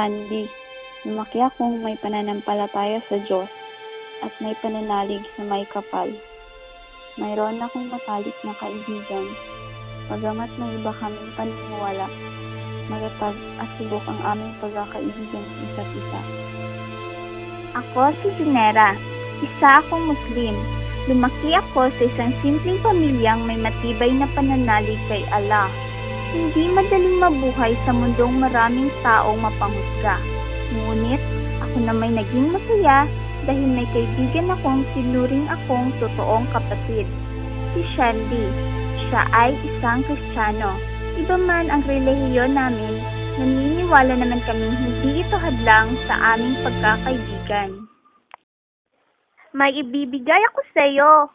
Shandy. Lumaki akong may pananampalataya sa Diyos at may pananalig sa may kapal. Mayroon akong matalik na kaibigan. Bagamat may iba kaming paniniwala, matatag at subok ang aming pagkakaibigan sa isa't isa. Ako si Junera. Isa akong Muslim. Lumaki ako sa isang simpleng pamilyang may matibay na pananalig kay Allah. Hindi madaling mabuhay sa mundong maraming taong mapanghusga. Ngunit ako na may naging masaya dahil may kaibigan akong sinuring akong totoong kapatid. Si Shandy. Siya ay isang Kristiyano. Iba man ang relihiyon namin, naniniwala naman kaming hindi ito hadlang sa aming pagkakaibigan. May ibibigay ako sa iyo.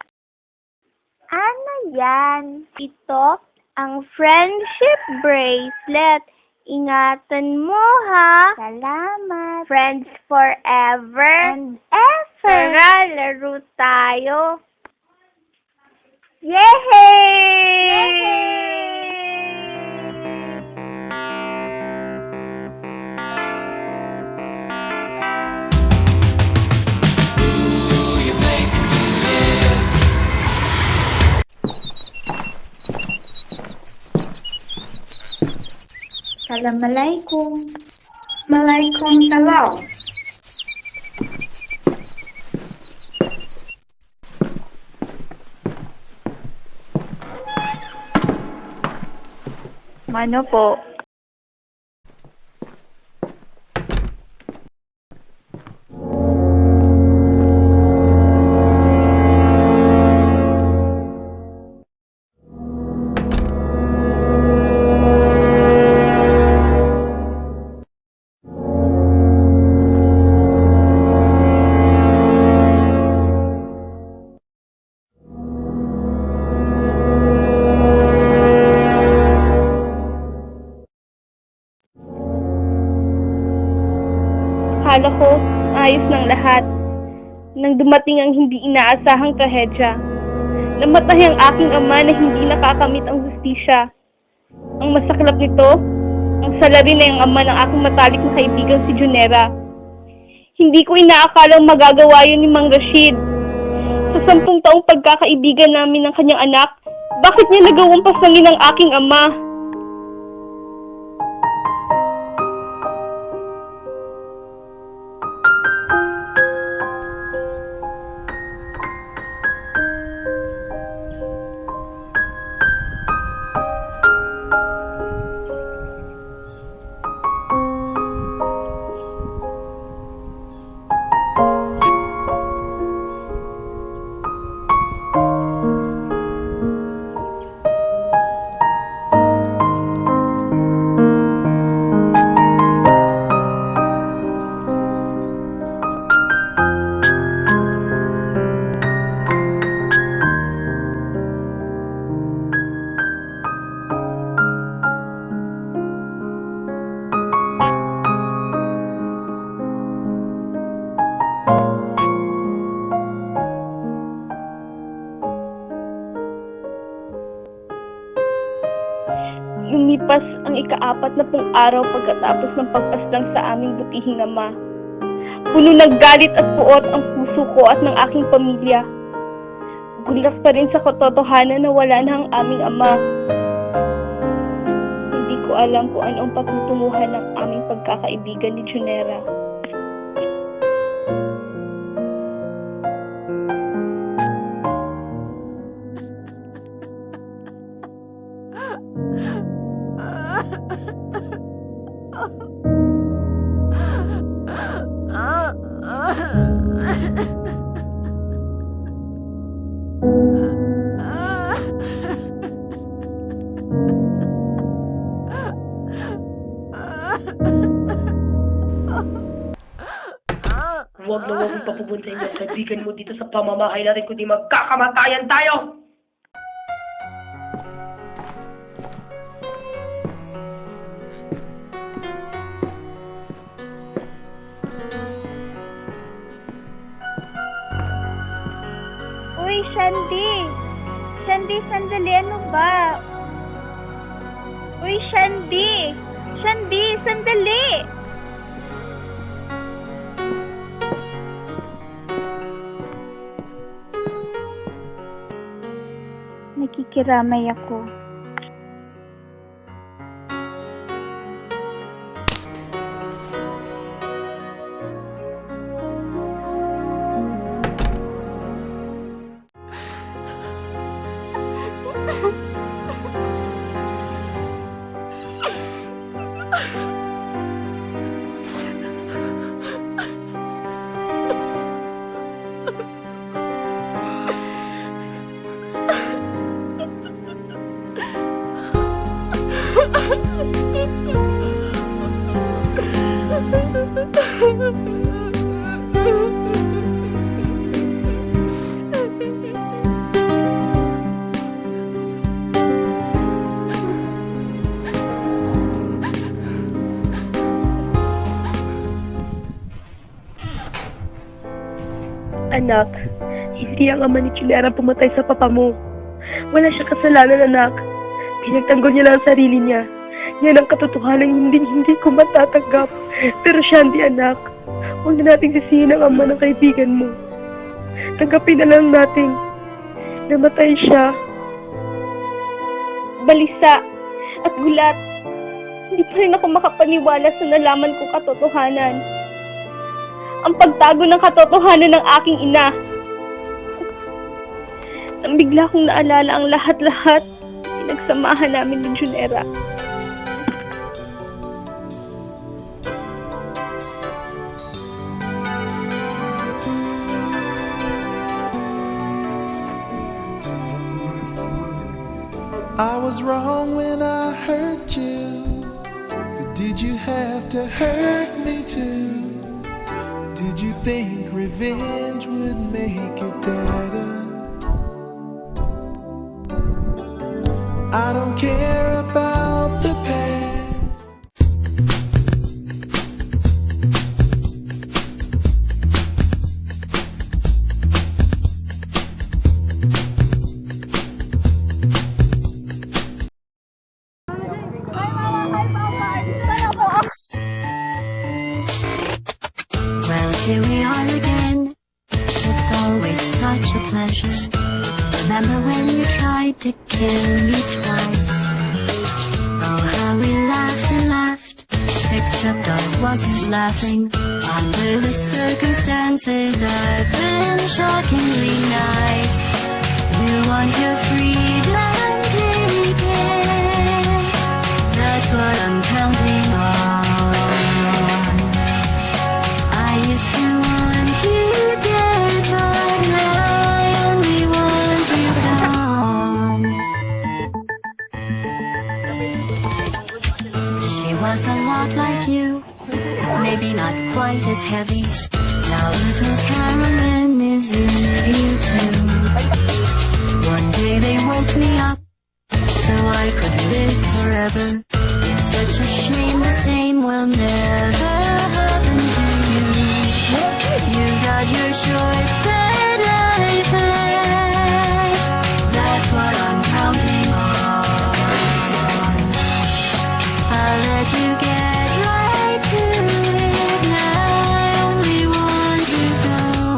Ano yan? Ito ang friendship bracelet. Ingatan mo ha. Salamat. Friends forever and ever. Tara, laro tayo. Yay! Assalamualaikum. Waalaikumsalam. Ano po? Akala ko, ayos ng lahat. Nang dumating ang hindi inaasahang trahedya. Namatay ang aking ama na hindi nakakamit ang hustisya. Ang masaklap nito, ang salarin na ang ama ng aking matalik na kaibigan si Junera. Hindi ko inaakalang magagawa yun ni Mang Rashid. Sa 10 taong pagkakaibigan namin ng kanyang anak, bakit niya nagawang pasangin ang aking ama? Lumipas ang ika-40 araw pagkatapos ng pagpaslang sa aming butihing ama. Puno ng galit at puot ang puso ko at ng aking pamilya. Gulat pa rin sa katotohanan na wala na ang aming ama. Hindi ko alam kung ano ang patutunguhan ng aming pagkakaibigan ni Junera. Huwag na huwag mong papupuntahin yung kaibigan mo dito sa pamamahay natin kundi magkakamatayan tayo! Uy, Shandy! Shandy, sandali, ano ba? Uy, Shandy! Shandy, sandali! Nakikiramay ako. Anak, hindi ang ama ni Junera pumatay sa papa mo. Wala siya kasalanan, anak. Pinagtanggol niya lang ang sarili niya. Yan ang katotohanan hindi ko matatanggap. Pero Shanti, anak, huwag na nating sisihin ang ama ng kaibigan mo. Tanggapin na lang natin. Namatay siya. Balisa at gulat. Hindi pa rin ako makapaniwala sa nalaman kong katotohanan. Ang pagtago ng katotohanan ng aking ina. Nang bigla kong naalala ang lahat-lahat, pinagsamahan namin ni Junera. I was wrong when I hurt you, but did you have to hurt me too? Did you think revenge would make it better? I don't care about the past. Well, here we are again. It's always such a pleasure. Remember when you tried to kill me twice? Oh, how we laughed and laughed. Except I wasn't laughing. Under the circumstances, I've been shockingly nice. You want your freedom, take it. That's what I'm counting on. I used to want you dead, but now I only want you gone. She was a lot like you, maybe not quite as heavy. Now little Carolyn is in view too. One day they woke me up, so I could live forever. It's such a shame the same will never happen to you. You got your short set life left. That's what I'm counting on. I'll let you get right to it. Now I only want you gone.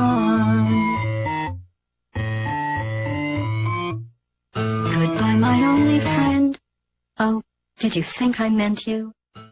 Goodbye, my only friend. Oh, did you think I meant you?